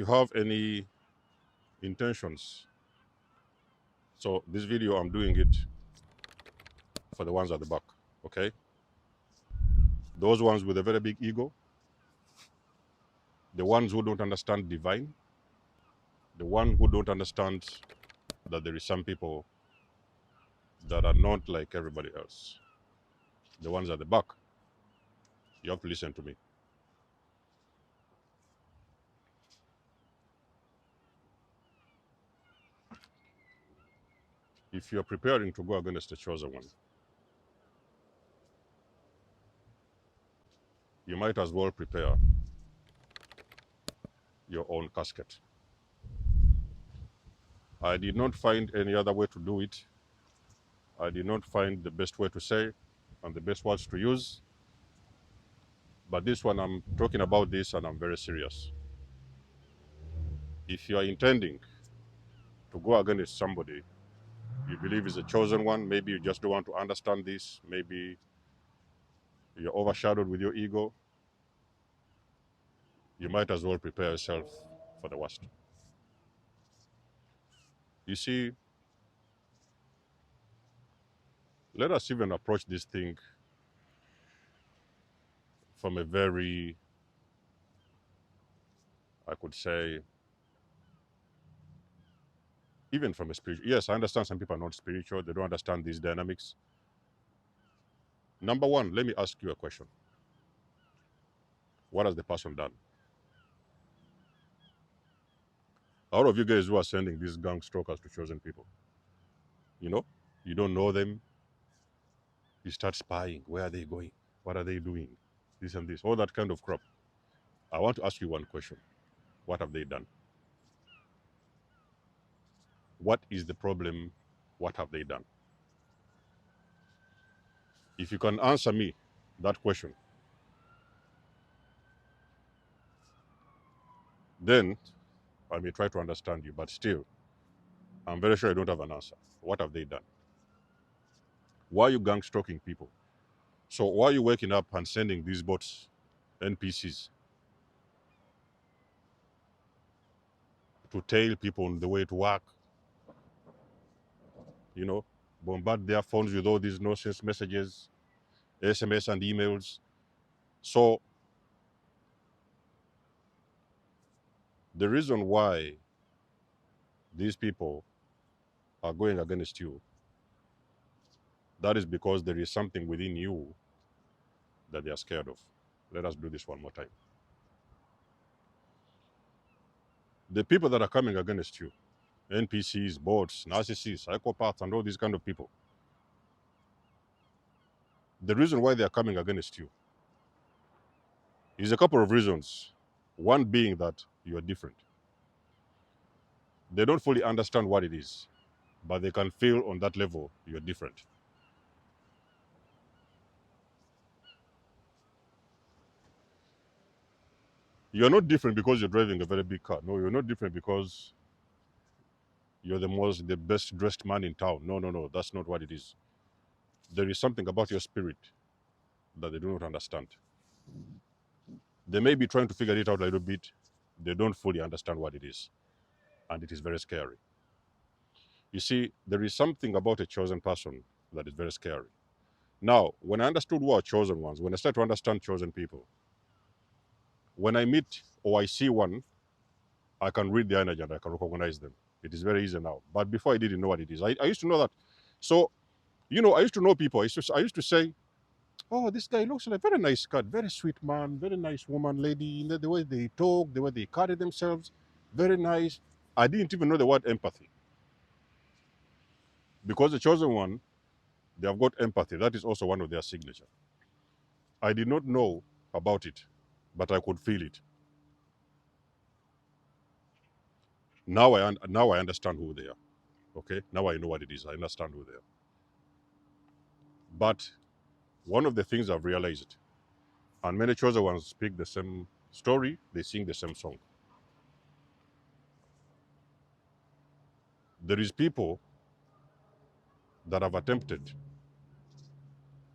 you have any intentions, so this video I'm doing it for the ones at the back, okay? Those ones with a very big ego, the ones who don't understand divine, the one who don't understand that there is some people that are not like everybody else. The ones at the back, you have to listen to me. If you're preparing to go against the chosen one, you might as well prepare your own casket. I did not find any other way to do it. I did not find the best way to say and the best words to use. But this one, I'm talking about this and I'm very serious. If you are intending to go against somebody you believe is a chosen one, maybe you just don't want to understand this, maybe you're overshadowed with your ego, you might as well prepare yourself for the worst. You see, let us even approach this thing from a very, I could say, even from a spiritual. Yes, I understand some people are not spiritual, they don't understand these dynamics. Number one, let me ask you a question. What has the person done? All of you guys who are sending these gang stalkers to chosen people, you know, you don't know them, you start spying. Where are they going? What are they doing? This and this, all that kind of crap. I want to ask you one question. What have they done? What is the problem? What have they done? If you can answer me that question, then I may try to understand you, but still, I'm very sure I don't have an answer. What have they done? Why are you gang stalking people? So why are you waking up and sending these bots, NPCs, to tail people on the way to work? You know, bombard their phones with all these nonsense messages, SMS and emails. So the reason why these people are going against you, that is because there is something within you that they are scared of. Let us do this one more time. The people that are coming against you, NPCs, bots, narcissists, psychopaths, and all these kind of people, the reason why they are coming against you is a couple of reasons. One being that you are different. They don't fully understand what it is, but they can feel on that level you're different. You're not different because you're driving a very big car. No, you're not different because you're the best dressed man in town. No, no, no, that's not what it is. There is something about your spirit that they do not understand. They may be trying to figure it out a little bit. They don't fully understand what it is. And it is very scary. You see, there is something about a chosen person that is very scary. Now, when I understood who are chosen ones, when I start to understand chosen people, when I meet or I see one, I can read their energy and I can recognize them. It is very easy now. But before I didn't know what it is. I used to know that. So, I used to know people. I used to say, oh, this guy looks like a very nice cat, very sweet man, very nice woman, lady. The way they talk, the way they carry themselves, very nice. I didn't even know the word empathy. Because the chosen one, they have got empathy. That is also one of their signature. I did not know about it, but I could feel it. Now I understand who they are. Okay, now I know what it is. I understand who they are. But one of the things I've realized, and many chosen ones speak the same story, they sing the same song. There is people that have attempted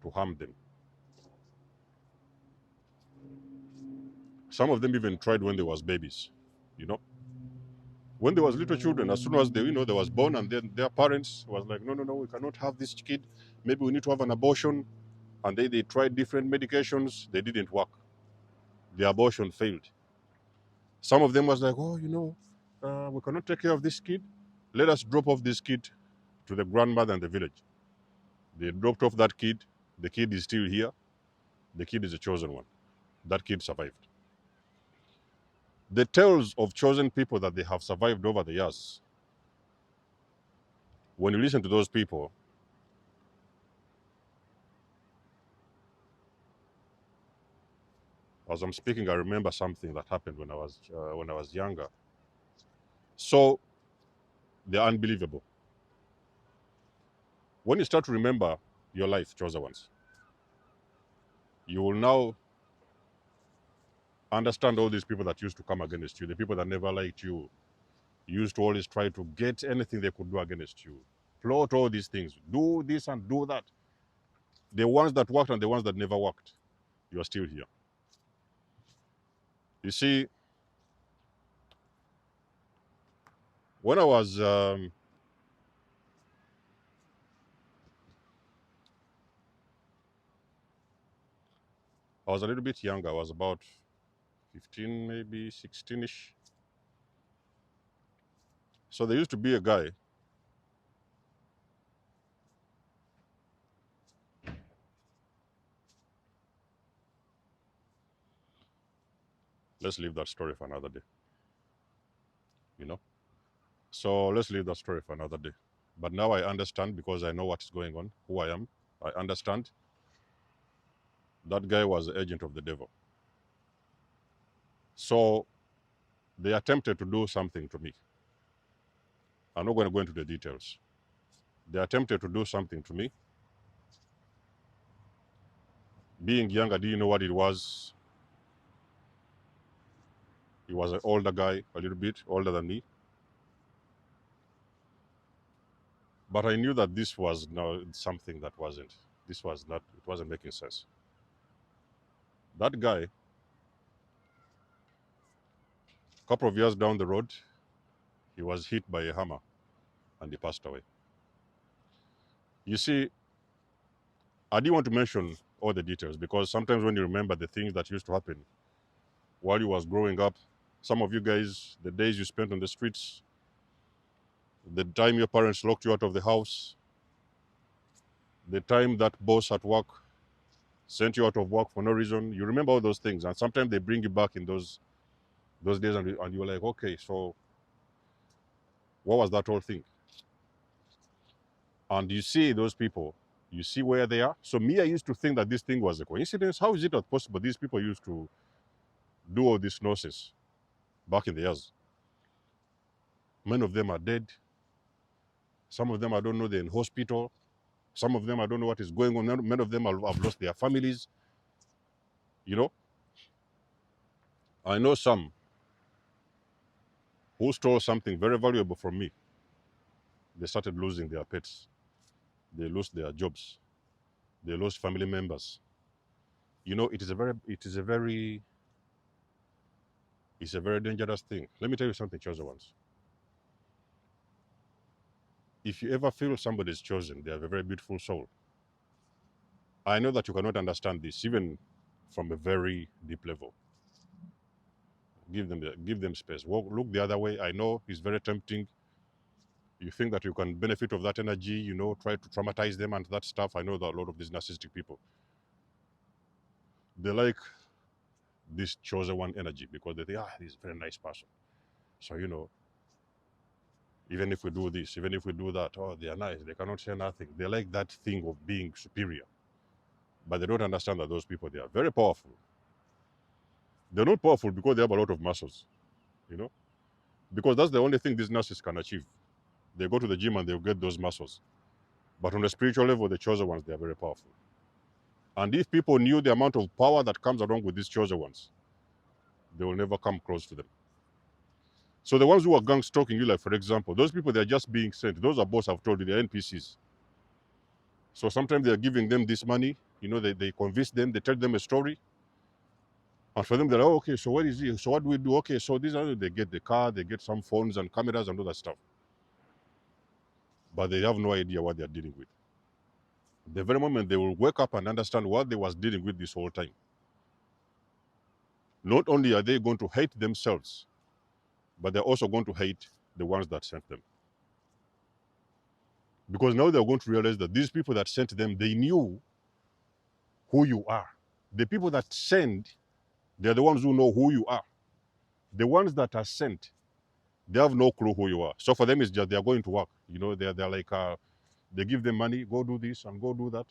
to harm them. Some of them even tried when they was babies, you know. When there was little children, as soon as they, they was born, and then their parents was like, no, no, no, we cannot have this kid. Maybe we need to have an abortion. And they tried different medications. They didn't work. The abortion failed. Some of them was like, oh, we cannot take care of this kid. Let us drop off this kid to the grandmother in the village. They dropped off that kid. The kid is still here. The kid is a chosen one. That kid survived. The tales of chosen people that they have survived over the years, when you listen to those people, as I'm speaking, I remember something that happened when I was younger. So they're unbelievable. When you start to remember your life, chosen ones, you will now understand all these people that used to come against you, the people that never liked you, used to always try to get anything they could do against you, plot all these things, do this and do that. The ones that worked and the ones that never worked, you are still here. You see, when I was a little bit younger, I was about 15, maybe 16-ish. So there used to be a guy. Let's leave that story for another day, you know. So let's leave that story for another day. But now I understand, because I know what is going on, who I am. I understand that guy was the agent of the devil. So they attempted to do something to me. I'm not going to go into the details. They attempted to do something to me. Being young, I didn't know what it was. He was an older guy, a little bit older than me. But I knew that this was now something that wasn't. This was not, it wasn't making sense. That guy, a couple of years down the road, he was hit by a hammer and he passed away. You see, I didn't want to mention all the details, because sometimes when you remember the things that used to happen while you was growing up, some of you guys, the days you spent on the streets, the time your parents locked you out of the house, the time that boss at work sent you out of work for no reason, you remember all those things, and sometimes they bring you back in those days, and you're like, okay, so what was that whole thing? And you see those people, you see where they are. So me, I used to think that this thing was a coincidence. How is it not possible these people used to do all this nonsense back in the years? Many of them are dead. Some of them, I don't know, they're in hospital. Some of them, I don't know what is going on. Many of them have lost their families. You know, I know some who stole something very valuable from me. They started losing their pets. They lost their jobs. They lost family members. You know, it's a very dangerous thing. Let me tell you something, chosen ones. If you ever feel somebody is chosen, they have a very beautiful soul. I know that you cannot understand this, even from a very deep level. Give them space. Look the other way. I know it's very tempting. You think that you can benefit of that energy, try to traumatize them and that stuff. I know that a lot of these narcissistic people, they like this chosen one energy, because they think, he's a very nice person. So, even if we do this, even if we do that, they are nice. They cannot say nothing. They like that thing of being superior. But they don't understand that those people, they are very powerful. They're not powerful because they have a lot of muscles, you know, because that's the only thing these nurses can achieve. They go to the gym and they'll get those muscles. But on the spiritual level, the chosen ones, they are very powerful. And if people knew the amount of power that comes along with these chosen ones, they will never come close to them. So the ones who are gang stalking you, like for example, those people, they're just being sent. Those are boss, I've told you, they're NPCs. So sometimes they're giving them this money, they convince them, they tell them a story. And for them, they're like, oh, okay, so what is it? So what do we do? Okay, so these are, they get the car, they get some phones and cameras and all that stuff. But they have no idea what they're dealing with. The very moment they will wake up and understand what they was dealing with this whole time, not only are they going to hate themselves, but they're also going to hate the ones that sent them. Because now they're going to realize that these people that sent them, they knew who you are. The people that send, they're the ones who know who you are. The ones that are sent, they have no clue who you are. So for them, it's just they're going to work. You know, they're like, they give them money, go do this and go do that.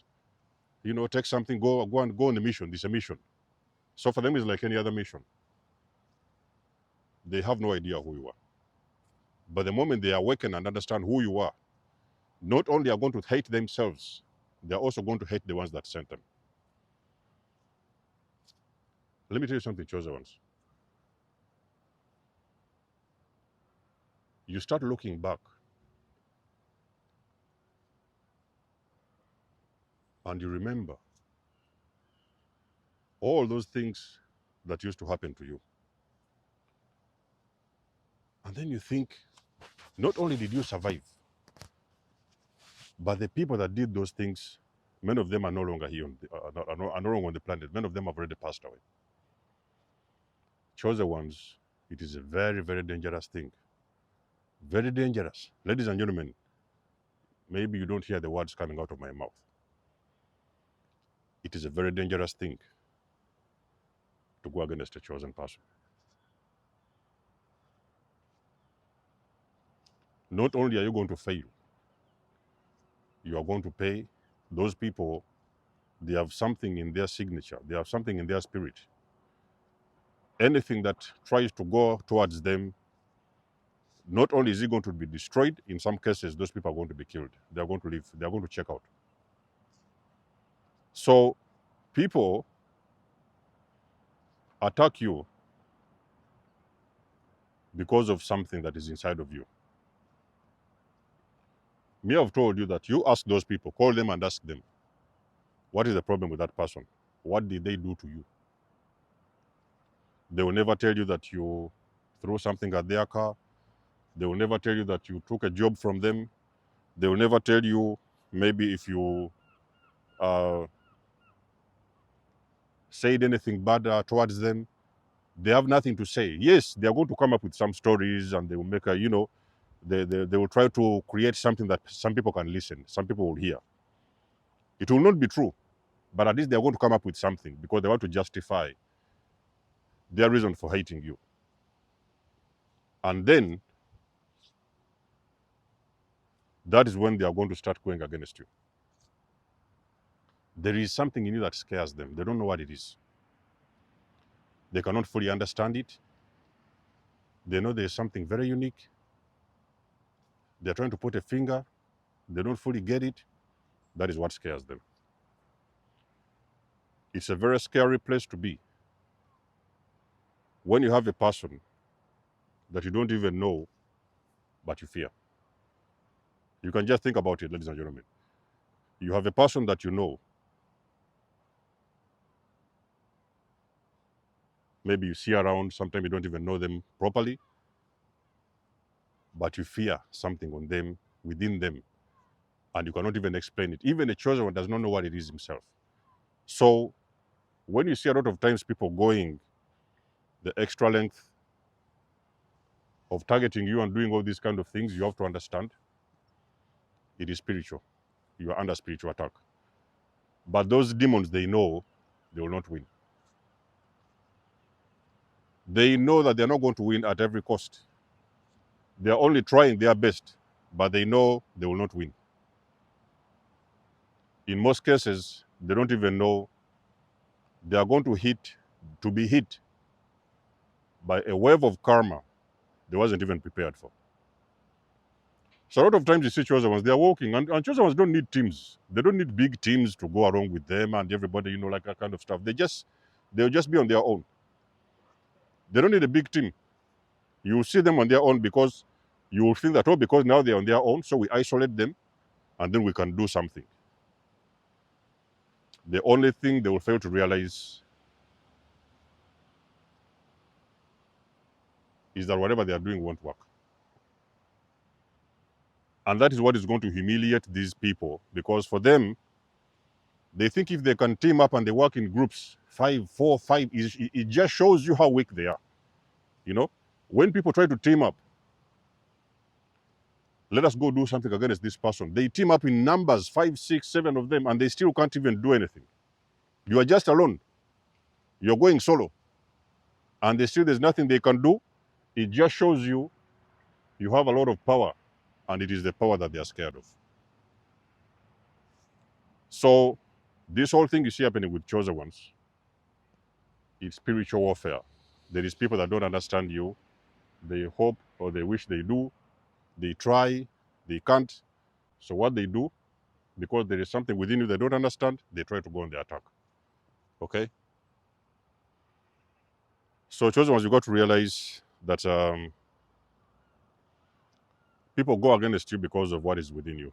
You know, take something, go and go on the mission. This is a mission. So for them, it's like any other mission. They have no idea who you are. But the moment they awaken and understand who you are, not only are going to hate themselves, they're also going to hate the ones that sent them. Let me tell you something, chosen ones. You start looking back and you remember all those things that used to happen to you. And then you think, not only did you survive, but the people that did those things, many of them are no longer here, are no longer on the planet. Many of them have already passed away. Chosen ones, it is a very, very dangerous thing. Very dangerous. Ladies and gentlemen, maybe you don't hear the words coming out of my mouth. It is a very dangerous thing to go against a chosen person. Not only are you going to fail, you are going to pay. Those people, they have something in their signature, they have something in their spirit. Anything that tries to go towards them, not only is it going to be destroyed, in some cases, those people are going to be killed. They are going to leave, they are going to check out. So people attack you because of something that is inside of you. Me, I've told you that you ask those people, call them and ask them, what is the problem with that person? What did they do to you? They will never tell you that you threw something at their car. They will never tell you that you took a job from them. They will never tell you maybe if you uh, said anything bad towards them. They have nothing to say. Yes, they are going to come up with some stories and they will make a, they will try to create something that some people can listen, some people will hear. It will not be true, but at least they are going to come up with something because they want to justify their reason for hating you. And then that is when they are going to start going against you. There is something in you that scares them. They don't know what it is. They cannot fully understand it. They know there is something very unique. They're trying to put a finger. They don't fully get it. That is what scares them. It's a very scary place to be when you have a person that you don't even know, but you fear. You can just think about it, ladies and gentlemen. You have a person that you know. Maybe you see around, sometimes you don't even know them properly, but you fear something on them, within them, and you cannot even explain it. Even a chosen one does not know what it is himself. So when you see a lot of times people going the extra length of targeting you and doing all these kind of things, you have to understand it is spiritual. You are under spiritual attack. But those demons, they know they will not win. They know that they're not going to win at every cost. They're only trying their best, but they know they will not win. In most cases, they don't even know they are going to be hit by a wave of karma they wasn't even prepared for. So a lot of times you see chosen ones, they are walking, and chosen ones don't need teams. They don't need big teams to go along with them and everybody, like that kind of stuff. They'll just be on their own. They don't need a big team. You will see them on their own because you will think that, oh, because now they're on their own, so we isolate them and then we can do something. The only thing they will fail to realize is that whatever they are doing won't work. And that is what is going to humiliate these people, because for them, they think if they can team up and they work in groups, 5, 4, 5, it just shows you how weak they are. You know, when people try to team up, let us go do something against this person, they team up in numbers, 5, 6, 7 of them, and they still can't even do anything. You are just alone. You're going solo. And there's nothing they can do. It just shows you have a lot of power, and it is the power that they are scared of. So this whole thing you see happening with chosen ones, it's spiritual warfare. There is people that don't understand you. They hope or they wish they do. They try, they can't. So what they do, because there is something within you they don't understand, they try to go on the attack. Okay? So chosen ones, you got to realize that people go against you because of what is within you.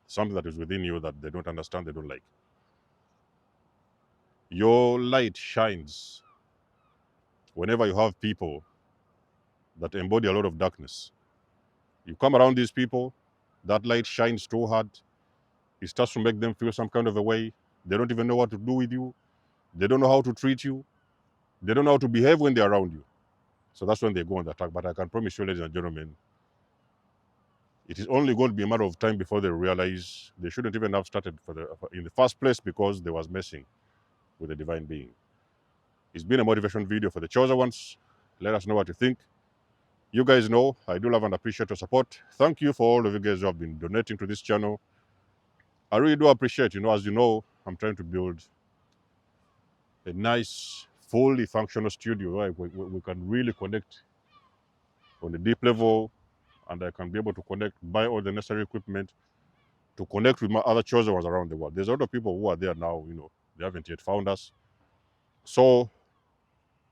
Something that is within you that they don't understand, they don't like. Your light shines whenever you have people that embody a lot of darkness. You come around these people, that light shines too hard. It starts to make them feel some kind of a way. They don't even know what to do with you. They don't know how to treat you. They don't know how to behave when they're around you. So that's when they go on the attack. But I can promise you, ladies and gentlemen, it is only going to be a matter of time before they realize they shouldn't even have started in the first place, because they was messing with the divine being. It's been a motivation video for the chosen ones. Let us know what you think. You guys know I do love and appreciate your support. Thank you for all of you guys who have been donating to this channel. I really do appreciate, as you know, I'm trying to build a nice, fully functional studio where we can really connect on a deep level, and I can be able to connect, buy all the necessary equipment to connect with my other chosen ones around the world. There's a lot of people who are there now, they haven't yet found us. So,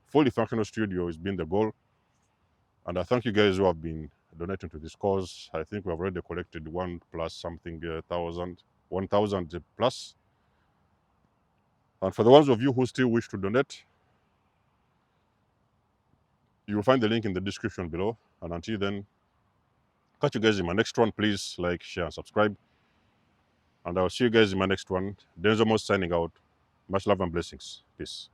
fully functional studio has been the goal. And I thank you guys who have been donating to this cause. I think we have already collected 1,000 plus. And for the ones of you who still wish to donate, you will find the link in the description below. And until then, catch you guys in my next one. Please like, share, and subscribe. And I'll see you guys in my next one. Denzomos signing out. Much love and blessings. Peace.